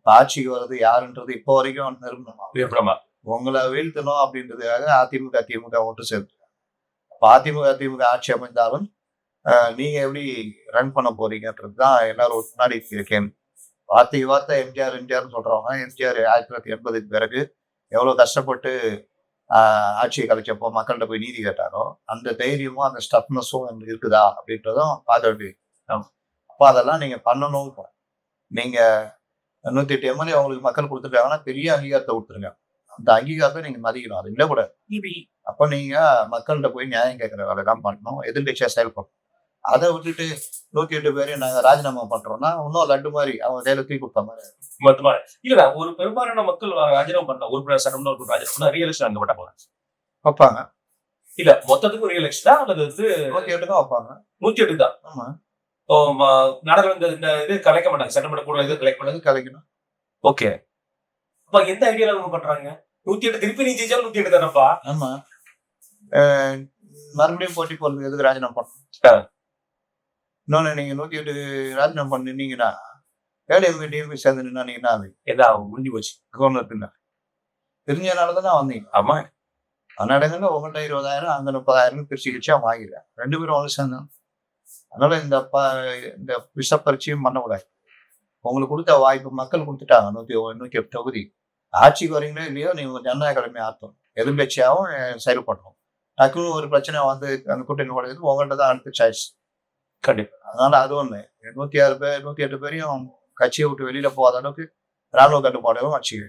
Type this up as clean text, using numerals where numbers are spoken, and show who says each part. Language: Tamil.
Speaker 1: ஆட்சிக்கு வர்றது யாருன்றது இப்போ வரைக்கும் நிரூபணமா உங்களை வீழ்த்தணும் அப்படின்றதுக்காக திமுக ஒன்று சேர்த்து அதிமுக ஆட்சி அமைந்தாலும் நீங்க எப்படி ரன் பண்ண போறீங்கன்றது தான் எல்லாரும் முன்னாடி கேள்வி. வார்த்தை எம்ஜிஆர் சொல்றவங்க எம்ஜிஆர் 1980க்கு பிறகு எவ்வளவு கஷ்டப்பட்டு ஆட்சியை கலைச்சப்போ மக்கள்கிட்ட போய் நீதி கேட்டாரோ அந்த தைரியமும் அந்த ஸ்டப்னஸும் எங்களுக்கு இருக்குதா அப்படின்றதும் பார்க்க வேண்டியது. அப்போ அதெல்லாம் நீங்க பண்ணணும். நீங்க 108 எம்எல்ஏ அவங்களுக்கு மக்கள் கொடுத்துருக்காங்கன்னா பெரிய அங்கீகாரத்தை கொடுத்துருங்க. அந்த அங்கீகாரத்தை நீங்க மதிக்கணும். அது இல்லை கூட அப்ப நீங்க மக்கள்கிட்ட போய் நியாயம் கேட்கிற வேலை தான் பண்ணணும். எதிர்கட்சியா செயல்படணும். அதை விட்டுட்டு 108 பேரையும் நாங்க ராஜினாமா பண்றோம்னா இன்னும் லட்டு மாதிரி அவங்க கையில தூக்கி கொடுத்த மாதிரி
Speaker 2: இல்ல. ஒரு பெரும்பாலான மக்கள் ராஜினாமா பண்ண உறுப்பினர் சட்டமன்ற உறுப்பினர் ரீஎலெக்ஷன் அங்க பண்ண
Speaker 1: வைப்பாங்க.
Speaker 2: இல்ல மொத்தத்துக்கு ரீஎலெக்ஷனா அல்லது
Speaker 1: 108 தான் வைப்பாங்க.
Speaker 2: 108 தான். ஆமா. நாடாளுமன்ற இந்த இது கலைக்க மாட்டாங்க. சட்டமன்ற கூட இது
Speaker 1: கலைக்கணும்.
Speaker 2: ஓகே. அப்ப எந்த ஐடியால அவங்க பண்றாங்க? 108 திருப்பி நீ ஜெயிச்சாலும் 108 தானப்பா.
Speaker 1: ஆமா. மறுபடியும் போட்டி போறதுக்கு எதுக்கு ராஜினாமா பண்ணணும்? இன்னொன்னு நீங்க 108 ராஜினாமா பண்ணினீங்கன்னா டிஎம்பி சேர்ந்து நின்னா
Speaker 2: முடிஞ்சு போச்சு.
Speaker 1: கவர்னர் தெரிஞ்சனாலதான் வந்தீங்க.
Speaker 2: ஆமா.
Speaker 1: அந்த இடங்கள்ல உங்கள்கிட்ட 20,000 அங்க 30,000 பிரிச்சு வாங்கிடுறேன். 2 பேரும் வந்து சேர்ந்தோம். அதனால இந்த விஷப்பரிச்சையும் பண்ணக்கூடாது. உங்களுக்கு கொடுத்த வாய்ப்பு மக்கள் கொடுத்துட்டாங்க. 108 தொகுதி ஆட்சிக்கு வரீங்களோ இல்லையோ நீங்க ஜனநாயக கடமை ஆற்றும். எதிர்கட்சியாகவும் செயல்படணும். டக்குன்னு ஒரு பிரச்சனை வந்து அந்த கூட்டணி உடையது உங்கள்கிட்ட தான் அடுத்த சாய்ஸ்.
Speaker 2: கண்டிப்பா.
Speaker 1: அதனால அது ஒண்ணு 108 பேரையும் கட்சியை விட்டு வெளியில போகாத அளவுக்கு ராணுவ கட்டுப்பாடும் வச்சுக்க.